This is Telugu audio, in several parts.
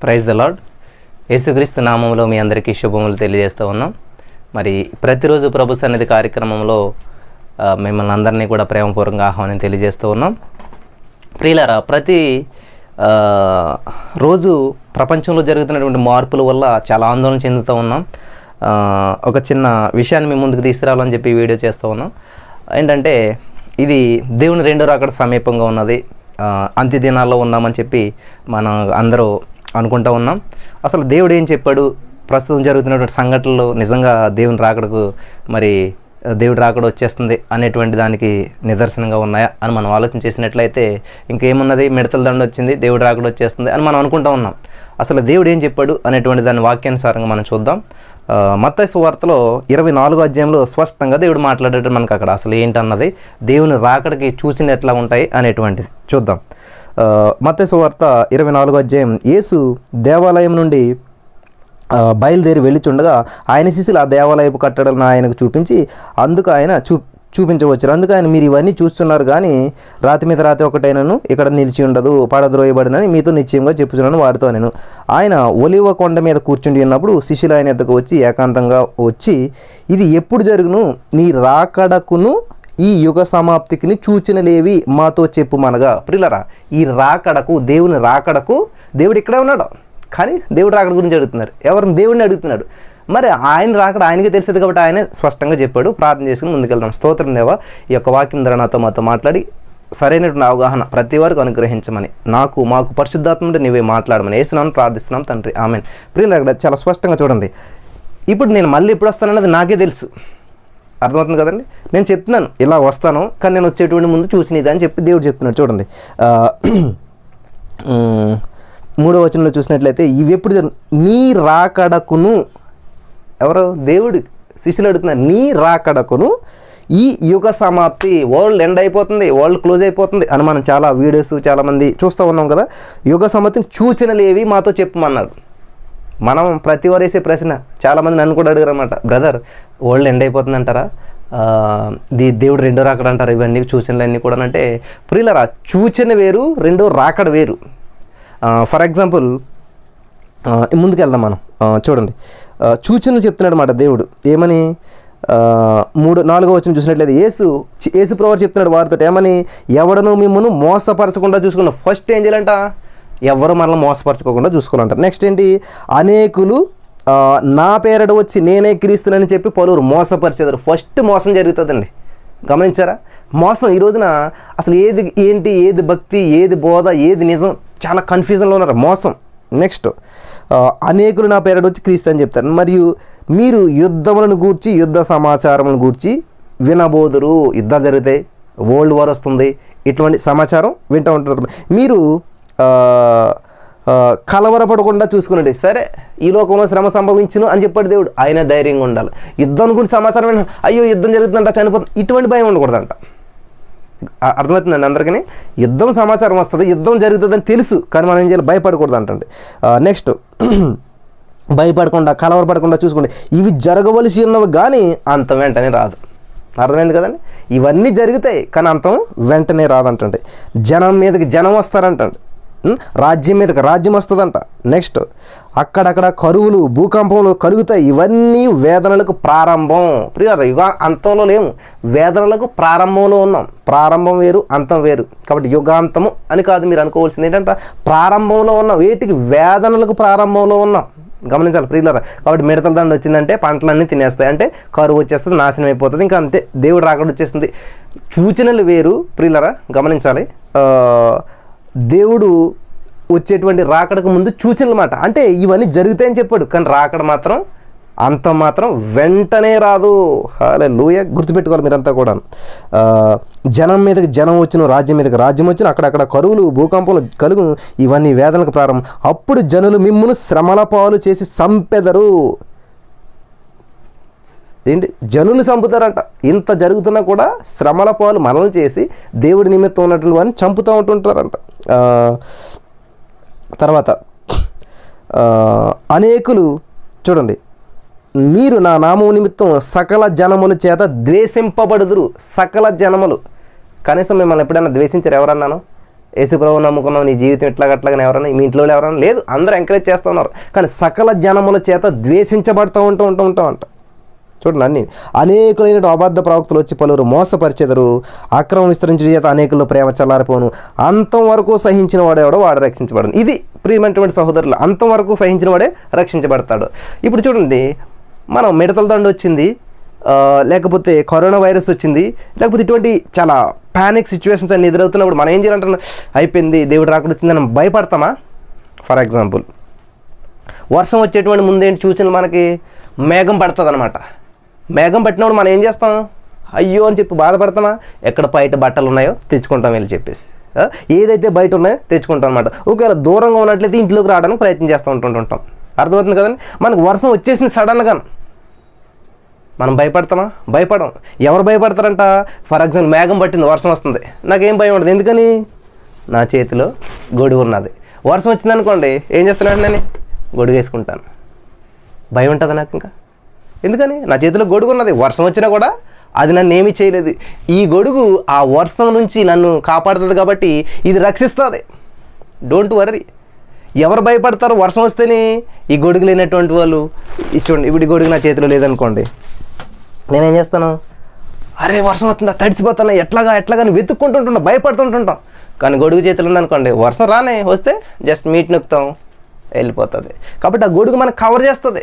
Praise the lord. యేసుక్రీస్తు నామంలో మీ అందరికీ శుభములు తెలియజేస్తూ ఉన్నాం. మరి ప్రతిరోజు ప్రభు సన్నిధి కార్యక్రమంలో మిమ్మల్ని అందరినీ కూడా ప్రేమపూర్వకంగా ఆహ్వానం తెలియజేస్తూ ఉన్నాం. ప్రియులారా, ప్రతి రోజు ప్రపంచంలో జరుగుతున్నటువంటి మార్పుల వల్ల చాలా ఆందోళన చెందుతూ ఉన్నాం. ఒక చిన్న విషయాన్ని మీ ముందుకు తీసుకురావాలని చెప్పి వీడియో చేస్తూ ఉన్నాం. ఏంటంటే, ఇది దేవుని రెండో రాకడ సమీపంగా ఉన్నది, అంత్య దినాల్లో ఉన్నామని చెప్పి మనం అందరూ అనుకుంటూ ఉన్నాం. అసలు దేవుడు ఏం చెప్పాడు, ప్రస్తుతం జరుగుతున్నటువంటి సంఘటనలు నిజంగా దేవుని రాకడకు మరి దేవుడి రాకడ వచ్చేస్తుంది అనేటువంటి దానికి నిదర్శనంగా ఉన్నాయా అని మనం ఆలోచన చేసినట్లయితే ఇంకేమున్నది, మిడతల దండ వచ్చింది, దేవుడి రాకడ వచ్చేస్తుంది అని మనం అనుకుంటూ ఉన్నాం. అసలు దేవుడు ఏం చెప్పాడు అనేటువంటి దాని వాక్యానుసారంగా మనం చూద్దాం. మత్తయి సువార్తలో 24వ అధ్యాయంలో స్పష్టంగా దేవుడు మాట్లాడేటట్టు మనకు అక్కడ అసలు ఏంటన్నది, దేవుని రాకడికి సూచనలు ఎట్లా ఉంటాయి అనేటువంటిది చూద్దాం. మత్తయి సువార్త 24వ అధ్యాయం. యేసు దేవాలయం నుండి బయలుదేరి వెళ్ళిచుండగా ఆయన శిష్యులు ఆ దేవాలయపు కట్టడలను ఆయనకు చూపించి అందుకు ఆయన చూపించవచ్చు. అందుకు ఆయన, మీరు ఇవన్నీ చూస్తున్నారు కానీ రాతి మీద రాతి ఒకటైనను ఇక్కడ నిలిచి ఉండదు, పడద్రోయబడినని మీతో నిశ్చయంగా చెప్పుచున్నాను వారితో. నేను ఆయన ఒలివ కొండ మీద కూర్చుండి ఉన్నప్పుడు శిష్యులు ఆయన ఎద్దకు వచ్చి ఏకాంతంగా వచ్చి, ఇది ఎప్పుడు జరుగును, నీ రాకడకును ఈ యుగ సమాప్తికిని సూచనలేవి మాతో చెప్పుమనగా. ప్రియులారా, ఈ రాకడకు, దేవుని రాకడకు దేవుడు ఇక్కడే ఉన్నాడు, కానీ దేవుడు రాకడ గురించి అడుగుతున్నారు. ఎవరిని? దేవుడిని అడుగుతున్నాడు. మరి ఆయన రాకడ ఆయనకి తెలిసేది కాబట్టి ఆయనే స్పష్టంగా చెప్పాడు. ప్రార్థన చేసుకుని ముందుకెళ్దాం. స్తోత్రం దేవా, ఈ యొక్క వాక్యం ద్వారా మాతో మాట్లాడి సరైనటువంటి అవగాహన ప్రతి వారికి అనుగ్రహించమని, మాకు పరిశుద్ధాత్మ నుండి నీవే మాట్లాడమని యేసునామమున ప్రార్థిస్తున్నాం తండ్రి, ఆమెన్. ప్రియులు, అక్కడ చాలా స్పష్టంగా చూడండి. ఇప్పుడు నేను మళ్ళీ ఎప్పుడు వస్తానన్నది నాకే తెలుసు, అర్థమవుతుంది కదండి. నేను చెప్తున్నాను ఇలా వస్తాను, కానీ నేను వచ్చేటువంటి ముందు చూసినది అని చెప్పి దేవుడు చెప్తున్నాడు. చూడండి 3వ వచనంలో చూసినట్లయితే, ఇవి ఎప్పుడు నీ రాకడకును, ఎవరు? దేవుడు శిష్యులు అడుగుతున్నారు, నీ రాకడకును ఈ యుగ సమాప్తి, వరల్డ్ ఎండ్ అయిపోతుంది, వరల్డ్ క్లోజ్ అయిపోతుంది అని మనం చాలా వీడియోస్ చాలామంది చూస్తూ ఉన్నాం కదా. యుగ సమాప్తిని సూచనలు ఏవి మాతో చెప్పమన్నాడు. మనం ప్రతి వారు వేసే ప్రశ్న, చాలామంది నన్ను కూడా అడిగారు అన్నమాట, బ్రదర్ వరల్డ్ ఎండ్ అయిపోతుంది అంటారా, దేవుడు రెండో రాకడ అంటారా, ఇవన్నీ సూచనలు అన్నీ కూడా అంటే, ప్రియులారా, సూచన వేరు, రెండో రాకడ వేరు. ఫర్ ఎగ్జాంపుల్ ముందుకెళ్దాం మనం. చూడండి, సూచనలు చెప్తున్నాడు అన్నమాట దేవుడు. ఏమని? 4వ వచనం చూసినట్లయితే యేసు ప్రభువు చెప్తున్నాడు వారితో ఏమని, ఎవడను మిమ్మల్ని మోసపరచకుండా చూసుకున్నా. ఫస్ట్ ఏం చేయాలంట? ఎవరు మనల్ని మోసపరచుకోకుండా చూసుకోవాలంట. నెక్స్ట్ ఏంటి? అనేకులు నా పేరట వచ్చి నేనే క్రీస్తునని చెప్పి పలువురు మోసపరిచేదారు. ఫస్ట్ మోసం జరుగుతుందండి, గమనించారా? మోసం ఈ రోజున అసలు ఏది ఏంటి, ఏది భక్తి, ఏది బోధ, ఏది నిజం, చాలా కన్ఫ్యూజన్లో ఉన్నారు. మోసం. నెక్స్ట్, అనేకులు నా పేరట వచ్చి క్రీస్తు అని చెప్తారు. మరియు మీరు యుద్ధములను గూర్చి, యుద్ధ సమాచారములను గూర్చి వినబోదురు. యుద్ధాలు జరుగుతాయి, వరల్డ్ వార్ వస్తుంది, ఇటువంటి సమాచారం వింటూ ఉంటారు. మీరు కలవరపడకుండా చూసుకునండి. సరే, ఈ లోకంలో శ్రమ సంభవించును అని చెప్పాడు దేవుడు, ఆయన ధైర్యంగా ఉండాలి. యుద్ధం గురించి సమాచారం వింటాడు, అయ్యో యుద్ధం జరుగుతుందంట, చనిపోతుంది, ఇటువంటి భయం ఉండకూడదంట. అర్థమవుతుందండి అందరికీ? యుద్ధం సమాచారం వస్తుంది, యుద్ధం జరుగుతుందని తెలుసు, కానీ మనం ఏం చేయాలి? భయపడకూడదు అంటండి. నెక్స్ట్, భయపడకుండా, కలవరపడకుండా చూసుకోండి. ఇవి జరగవలసి ఉన్నవి కానీ అంతం వెంటనే రాదు. అర్థమైంది కదండి? ఇవన్నీ జరుగుతాయి కానీ అంతం వెంటనే రాదంటండి. జనం మీదకి జనం వస్తారంటండి, రాజ్యం మీదకి రాజ్యం వస్తుందంట. నెక్స్ట్, అక్కడక్కడ కరువులు, భూకంపములు కలుగుతాయి. ఇవన్నీ వేదనలకు ప్రారంభం. ప్రియులారా, యుగ అంతంలో లేము, వేదనలకు ప్రారంభంలో ఉన్నాం. ప్రారంభం వేరు, అంతం వేరు. కాబట్టి యుగాంతము అని కాదు మీరు అనుకోవాల్సింది ఏంటంటే, ప్రారంభంలో ఉన్నాం. వేటికి? వేదనలకు ప్రారంభంలో ఉన్నాం. గమనించాలి ప్రియులారా. కాబట్టి మిడతల దండ వచ్చిందంటే పంటలన్నీ తినేస్తాయి, అంటే కరువు వచ్చేస్తుంది, నాశనం అయిపోతుంది, ఇంకా అంతే, దేవుడు రాకడ వచ్చేస్తుంది. సూచనలు వేరు ప్రియులారా, గమనించాలి. దేవుడు వచ్చేటువంటి రాకడకు ముందు సూచనలు మాట, అంటే ఇవన్నీ జరుగుతాయని చెప్పాడు, కానీ రాకడ మాత్రం, అంతం మాత్రం వెంటనే రాదు. హల్లెలూయా, గుర్తుపెట్టుకోవాలి మీరంతా కూడా. జనం మీదకి జనం వచ్చును, రాజ్యం మీదకి రాజ్యం వచ్చును, అక్కడక్కడ కరువులు, భూకంపాలు కలుగు, ఇవన్నీ వేదనకు ప్రారంభం. అప్పుడు జనులు మిమ్మును శ్రమల పాలు చేసి చంపెదరు. ఏంటి? జనులు చంపుతారంట. ఇంత జరుగుతున్నా కూడా శ్రమల పాలు మనల్ని చేసి దేవుడి నిమిత్తం ఉన్నటువంటి వారిని చంపుతూ ఉంటుంటారంట. తర్వాత అనేకులు, చూడండి, మీరు నా నామము నిమిత్తం సకల జనముల చేత ద్వేషింపబడుదురు. సకల జనములు, కనీసం మిమ్మల్ని ఎప్పుడైనా ద్వేషించారు ఎవరన్నాను? యేసు ప్రభువు నమ్ముకున్నావు, నీ జీవితం ఇట్లాగట్లాగానే ఎవరైనా మీ ఇంట్లో ఎవరైనా లేదు, అందరూ ఎంకరేజ్ చేస్తూ ఉన్నారు. కానీ సకల జనముల చేత ద్వేషించబడుతూ ఉంటామంట. చూడండి, అన్ని అనేకులైన అబద్ధ ప్రవక్తలు వచ్చి పలువురు మోసపరిచెదరు, అక్రమం విస్తరించడం చేత అనేకుల్లో ప్రేమ చల్లారిపోను, అంతం వరకు సహించిన వాడేవాడో వాడు రక్షించబడను. ఇది ప్రియమైనటువంటి సహోదరులు, అంతం వరకు సహించిన వాడే రక్షించబడతాడు. ఇప్పుడు చూడండి, మనం మిడతల దండు వచ్చింది, లేకపోతే కరోనా వైరస్ వచ్చింది, లేకపోతే ఇటువంటి చాలా ప్యానిక్ సిచ్యువేషన్స్ అన్ని ఎదురవుతున్నప్పుడు మనం ఏం చేయాలంటే అయిపోయింది దేవుడు రాకుండా వచ్చిందని భయపడతామా? ఫర్ ఎగ్జాంపుల్, వర్షం వచ్చేటువంటి ముందేంటి సూచనలు మనకి మేఘం పడుతుంది అనమాట. మేఘం పట్టినప్పుడు మనం ఏం చేస్తాం? అయ్యో అని చెప్పి బాధపడతామా? ఎక్కడ బయట బట్టలు ఉన్నాయో తెచ్చుకుంటాం వెళ్ళి చెప్పేసి, ఏదైతే బయట ఉన్నాయో తెచ్చుకుంటాం అనమాట. ఒకవేళ దూరంగా ఉన్నట్లయితే ఇంట్లోకి రావడానికి ప్రయత్నం చేస్తూ ఉంటుంటాం. అర్థమవుతుంది కదండి? మనకు వర్షం వచ్చేసింది సడన్గా, మనం భయపడతామా? భయపడం. ఎవరు భయపడతారంట? ఫర్ ఎగ్జాంపుల్, మేఘం పట్టింది, వర్షం వస్తుంది, నాకేం భయం ఉండదు. ఎందుకని? నా చేతిలో గొడుగు ఉన్నది. వర్షం వచ్చింది అనుకోండి, ఏం చేస్తున్నాను? నేను గొడుగు వేసుకుంటాను. భయం ఉంటుంది నాకు ఇంకా. ఎందుకని? నా చేతిలో గొడుగు ఉన్నది. వర్షం వచ్చినా కూడా అది నన్ను ఏమీ చేయలేదు. ఈ గొడుగు ఆ వర్షం నుంచి నన్ను కాపాడుతుంది కాబట్టి ఇది రక్షిస్తుంది. Don't worry. ఎవరు భయపడతారు వర్షం వస్తేనే? ఈ గొడుగు లేనటువంటి వాళ్ళు. చూడండి, ఇప్పుడు ఈ గొడుగు నా చేతిలో లేదనుకోండి, నేనేం చేస్తాను? అరే వర్షం వస్తుందా, తడిసిపోతున్నా, ఎట్లాగాని వెతుక్కుంటుంటాం, భయపడుతుంటుంటాం. కానీ గొడుగు చేతిలో ఉందనుకోండి, వర్షం రానే వస్తే జస్ట్ మీట్ నొక్కుతాం, వెళ్ళిపోతుంది. కాబట్టి ఆ గొడుగు మనకు కవర్ చేస్తుంది.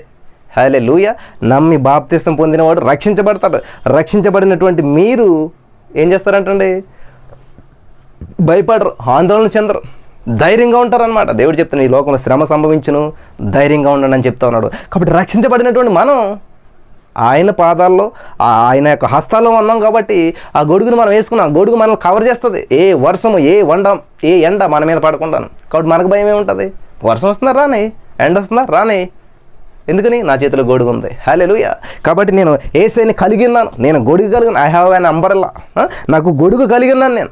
హల్లెలూయా. నమ్మి బాప్తిసం పొందినవాడు రక్షించబడతాడు. రక్షించబడినటువంటి మీరు ఏం చేస్తారంటండి? భయపడరు, ఆందోళన చెందరు, ధైర్యంగా ఉంటారనమాట. దేవుడు చెప్తున్నాడు, ఈ లోకంలో శ్రమ సంభవించును, ధైర్యంగా ఉండండి అని చెప్తా ఉన్నాడు. కాబట్టి రక్షించబడినటువంటి మనం ఆయన పాదాల్లో, ఆయన యొక్క హస్తాల్లో ఉన్నాం కాబట్టి ఆ గొడుగును మనం వేసుకున్నాం. గొడుగు మనల్ని కవర్ చేస్తుంది. ఏ వర్షము, ఏ ఎండ మన మీద పడకుండాను. కాబట్టి మనకు భయం ఏముంటుంది? వర్షం వస్తుందా రానే, ఎండ వస్తుందా రానే. ఎందుకని? నా చేతిలో గొడుగు ఉంది. హల్లెలూయా. కాబట్టి నేను యేసయ్యని కలిగి ఉన్నాను, నేను గొడుగు కలిగిన, ఐ హ్యావ్ అన్ అంబ్రెల్లా, నాకు గొడుగు కలిగి ఉన్నాను నేను.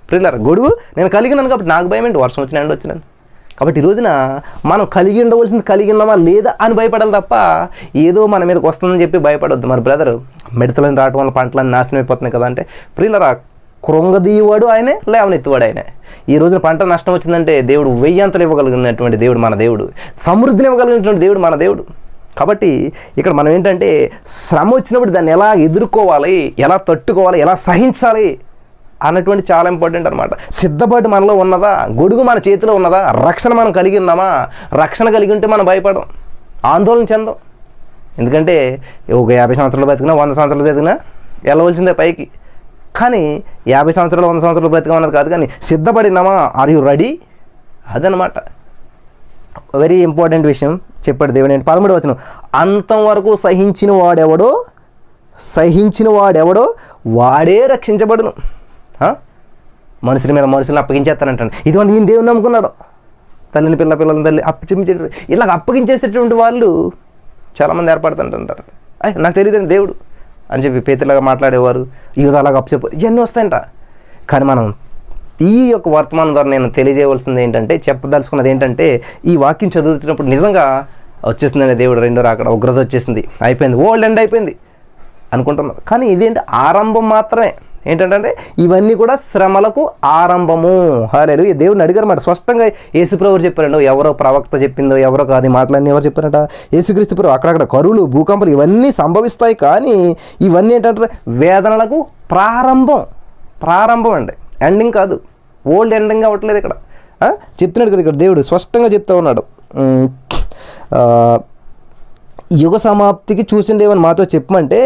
ప్రియులారా, గొడుగు నేను కలిగినాను కాబట్టి నాకు భయం ఏంటి? వర్షం వచ్చిన ఎండ వచ్చినాను. కాబట్టి ఈ రోజున మనం కలిగి ఉండవలసింది కలిగి ఉన్నామా లేదా అని భయపడాలి తప్ప ఏదో మన మీదకి వస్తుందని చెప్పి భయపడొద్దు. మరి బ్రదరు, మిడతలని రావటం వల్ల పంటలన్నీ నాశనం అయిపోతున్నాయి కదా అంటే, ప్రియులారా, కృంగదీయువాడు ఆయనే, లేవనెత్తువాడు ఆయనే. ఈ రోజున పంట నష్టం వచ్చిందంటే దేవుడు 1000 అంతలు ఇవ్వగలిగినటువంటి దేవుడు మన దేవుడు, సమృద్ధిని ఇవ్వగలిగినటువంటి దేవుడు మన దేవుడు. కాబట్టి ఇక్కడ మనం ఏంటంటే, శ్రమ వచ్చినప్పుడు దాన్ని ఎలా ఎదుర్కోవాలి, ఎలా తట్టుకోవాలి, ఎలా సహించాలి అన్నటువంటి చాలా ఇంపార్టెంట్ అనమాట. సిద్ధపాటు మనలో ఉన్నదా? గొడుగు మన చేతిలో ఉన్నదా? రక్షణ మనం కలిగి ఉన్నామా? రక్షణ కలిగి ఉంటే మనం భయపడం, ఆందోళన చెందాం. ఎందుకంటే ఒక 50 సంవత్సరాలు బతికినా, 100 సంవత్సరాలు బతికినా వెళ్ళవలసిందే పైకి. కానీ 50 సంవత్సరాలు 100 సంవత్సరాలు బతిగా ఉన్నది కాదు, కానీ సిద్ధపడినామా? Are you ready? అదనమాట వెరీ ఇంపార్టెంట్ విషయం చెప్పాడు దేవుడు. 13వ వచనం, అంతం వరకు సహించిన వాడెవడో వాడే రక్షించబడును. మనుషుల మీద మనుషులను అప్పగించేస్తానంటాను. ఇదిగోండి, ఈయన దేవుని నమ్ముకున్నాడు, తల్లిని పిల్లలని తల్లి అప్పగించేటటువంటి, ఇలా అప్పగించేసేటువంటి వాళ్ళు చాలామంది ఏర్పడుతుంటారు. నాకు తెలియదండి దేవుడు అని చెప్పి పేతులాగా మాట్లాడేవారు, యూదాలాగా అప్పచెప్పు, ఇవన్నీ వస్తాయంట. కానీ మనం ఈ యొక్క వర్తమానం ద్వారా నేను తెలియజేయవలసింది ఏంటంటే, చెప్పదలుచుకున్నది ఏంటంటే, ఈ వాక్యం చదువుతున్నప్పుడు నిజంగా వచ్చేసిందండి దేవుడు రెండో రాకడ, ఉగ్రత వచ్చేసింది, అయిపోయింది, వరల్డ్ ఎండ్ అయిపోయింది అనుకుంటున్నారు. కానీ ఇదేంటి? ఆరంభం మాత్రమే. ఏంటంటే ఇవన్నీ కూడా శ్రమలకు ఆరంభము. హల్లెలూయా. దేవుడిని అడిగారు మాట స్పష్టంగా. యేసుప్రభువు చెప్పారండి, ఎవరో ప్రవక్త చెప్పిందో ఎవరో కాదు మాటలన్నీ ఎవరు చెప్పారంట? యేసుక్రీస్తు ప్రభు. అక్కడక్కడ కరువులు, భూకంపాలు ఇవన్నీ సంభవిస్తాయి, కానీ ఇవన్నీ ఏంటంటే వేదనలకు ప్రారంభం అండి, ఎండింగ్ కాదు. ఓల్డ్ ఎండింగ్ అవ్వట్లేదు ఇక్కడ. చెప్తున్నాడు కదా ఇక్కడ దేవుడు స్పష్టంగా చెప్తా ఉన్నాడు. యుగ సమాప్తికి చూసిండేవని మాతో చెప్పమంటే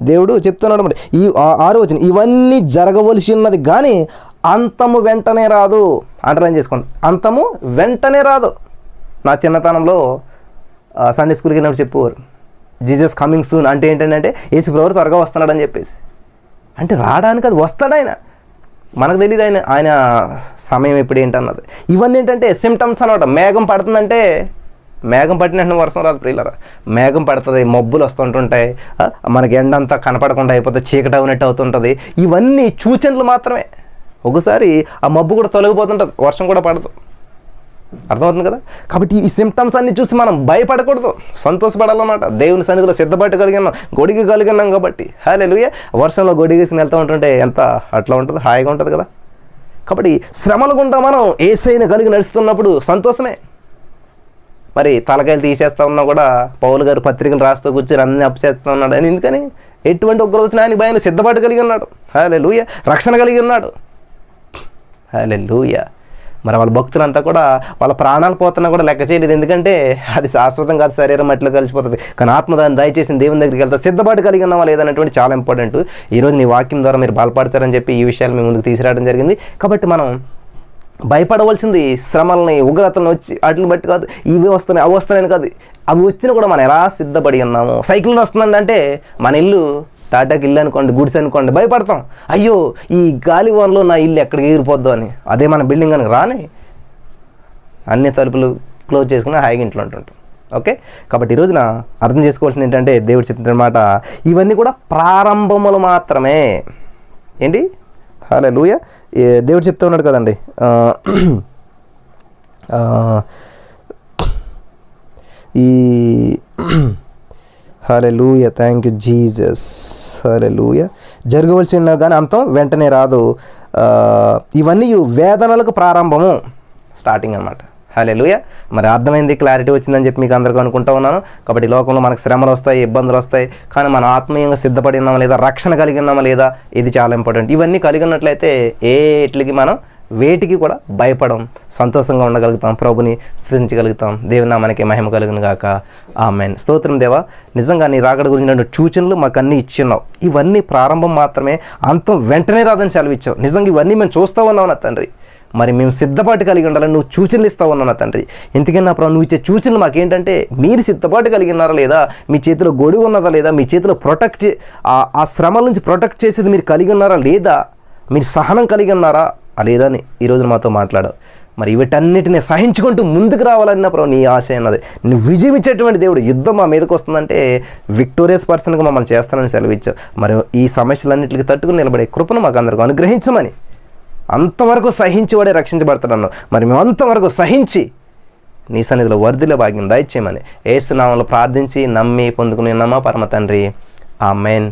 దేవుడు చెప్తున్నాడు అన్నమాట. ఈ 6వ వచనం, ఇవన్నీ జరగవలసి ఉన్నది కానీ అంతము వెంటనే రాదు. అండర్లైన్ చేసుకోండి, అంతము వెంటనే రాదు. నా చిన్నతనంలో సండే స్కూల్కి వెళ్ళినప్పుడు చెప్పేవారు, జీసస్ కమింగ్ సూన్ అంటే ఏంటంటే యేసు ప్రభువు త్వరగా వస్తున్నాడు అని చెప్పేసి. అంటే రావడానికి అది వస్తాడు ఆయన, మనకు తెలియదు ఆయన సమయం ఎప్పుడు ఏంటన్నది. ఇవన్నీ ఏంటంటే సిమ్టమ్స్ అనమాట. మేఘం పడుతుందంటే, మేఘం పట్టినట్టు వర్షం రాదు ప్రియులారా. మేఘం పడుతుంది, మబ్బులు వస్తుంటుంటాయి, మనకి ఎండంతా కనపడకుండా అయిపోతే చీకటి అవునట్టు అవుతుంటుంది. ఇవన్నీ సూచనలు మాత్రమే. ఒకసారి ఆ మబ్బు కూడా తొలగిపోతుంటుంది, వర్షం కూడా పడదు. అర్థమవుతుంది కదా? కాబట్టి ఈ సిమ్టమ్స్ అన్ని చూసి మనం భయపడకూడదు, సంతోషపడాలన్నమాట. దేవుని సన్నిధిలో సిద్ధపట్టు కలిగినాం, గొడుగు కలిగినాం కాబట్టి. హల్లెలూయా. వర్షంలో గొడుగేసి వెళ్తూ ఉంటుంటే ఎంత అట్లా ఉంటుంది, హాయిగా ఉంటుంది కదా. కాబట్టి శ్రమల గుండా మనం యేసయ్యను కలిగి నడుస్తున్నప్పుడు సంతోషమే. మరి తలకాయలు తీసేస్తా ఉన్నా కూడా పౌలు గారు పత్రికలు రాస్తూ కూర్చొని అన్ని అప్పచేస్తూ ఉన్నాడు. అని ఎందుకని? ఎటువంటి ఉగ్రవచన ఆయన భయం సిద్ధపాటు కలిగి ఉన్నాడు. హల్లెలూయా. రక్షణ కలిగి ఉన్నాడు. హల్లెలూయా. మరి వాళ్ళ భక్తులంతా కూడా వాళ్ళ ప్రాణాలు పోతున్నా కూడా లెక్క చేయలేదు. ఎందుకంటే అది శాశ్వతం కాదు, శరీరం మట్టిలో కలిసిపోతుంది. కానీ ఆత్మదాన్ని దయచేసి దేవుని దగ్గరికి వెళ్తా సిద్ధపాటు కలిగి ఉన్నావా లేదనేటువంటి చాలా ఇంపార్టెంట్. ఈరోజు నీ వాక్యం ద్వారా మీరు బలపడతారని చెప్పి ఈ విషయాలు మీ ముందుకు తీసుకురావడం జరిగింది. కాబట్టి మనం భయపడవలసింది శ్రమల్ని, ఉగ్రతలను వచ్చి వాటిని బట్టి కాదు, ఇవి వస్తున్నాయి అవి వస్తున్నాయని కాదు. అవి వచ్చినా కూడా మనం ఎలా సిద్ధపడి ఉన్నాము. సైకిల్ వస్తుందండి అంటే మన ఇల్లు టాటాకి ఇల్లు అనుకోండి, గుడిసె అనుకోండి, భయపడతాం. అయ్యో ఈ గాలివాన్లో నా ఇల్లు ఎక్కడికి ఎగిరిపోద్దాం అని. అదే మన బిల్డింగ్ కనుక రాని అన్ని తలుపులు క్లోజ్ చేసుకుని హాయిగా ఇంట్లో ఉంటుంటాం. ఓకే. కాబట్టి ఈ రోజున అర్థం చేసుకోవాల్సింది ఏంటంటే దేవుడు చెప్తున్నమాట, ఇవన్నీ కూడా ప్రారంభములు మాత్రమే. ఏంటి? హల్లెలూయా. దేవుడు చెప్తూ ఉన్నాడు కదండి, ఈ హల్లెలూయా, థ్యాంక్ యూ జీసస్. హల్లెలూయా. జరగవలసిన కానీ అంతం వెంటనే రాదు. ఇవన్నీ వేదనలకు ప్రారంభము, స్టార్టింగ్ అన్నమాట. హల్లెలూయా. మరి అర్థమైంది, క్లారిటీ వచ్చిందని చెప్పి మీకు అందరికీ అనుకుంటా ఉన్నాను. కాబట్టి లోకంలో మనకు శ్రమలు వస్తాయి, ఇబ్బందులు వస్తాయి, కానీ మనం ఆత్మీయంగా సిద్ధపడి ఉన్నామా లేదా, రక్షణ కలిగి ఉన్నామా లేదా, ఇది చాలా ఇంపార్టెంట్. ఇవన్నీ కలిగి ఉన్నట్లయితే ఏట్లకి మనం వేటికి కూడా భయపడం, సంతోషంగా ఉండగలుగుతాం, ప్రభుని స్తుతించగలుగుతాం. దేవుని నామానికి మహిమ కలుగును గాక. ఆమేన్. స్తోత్రం దేవా. నిజంగా నీ రాకడ గురించి సూచనలు మాకు అన్నీ ఇచ్చిన్నావు. ఇవన్నీ ప్రారంభం మాత్రమే, అంతం వెంటనే రాదని సెలవిచ్చావు. నిజంగా ఇవన్నీ మేము చూస్తూ ఉన్నావు నా తండ్రి. మరి మేము సిద్ధపాటు కలిగి ఉండాలని నువ్వు సూచనలు ఇస్తావు ఉన్నావు నా తండ్రి. ఎందుకన్నా ప్రభు నువ్వు ఇచ్చే సూచనలు మాకేంటంటే మీరు సిద్ధపాటు కలిగి ఉన్నారా లేదా, మీ చేతిలో గొడుగు ఉన్నదా లేదా, మీ చేతిలో ప్రొటెక్ట్ ఆ శ్రమల నుంచి ప్రొటెక్ట్ చేసేది మీరు కలిగి ఉన్నారా లేదా, మీరు సహనం కలిగి ఉన్నారా లేదా అని ఈరోజు మాతో మాట్లాడావు. మరి వీటన్నిటిని సహించుకుంటూ ముందుకు రావాలన్న ప్రభు నీ ఆశ అన్నది. నువ్వు విజయం ఇచ్చేటువంటి దేవుడు. యుద్ధం మా మీదకి వస్తుందంటే విక్టోరియస్ పర్సన్గా మమ్మల్ని చేస్తానని సెలవిచ్చావు. మరి ఈ సమస్యలన్నింటికి తట్టుకుని నిలబడే కృపను మాకు అందరికీ అనుగ్రహించమని, అంతవరకు సహించి రక్షించబడతాడన్నావు. మరి మేము అంతవరకు సహించి నీ సన్నిధిలో వర్ధిల్ల భాగ్యం దయచేయమని యేసు నామములో ప్రార్థించి నమ్మి పొందుకుని ఉన్నామా పరమ తండ్రి. ఆమేన్.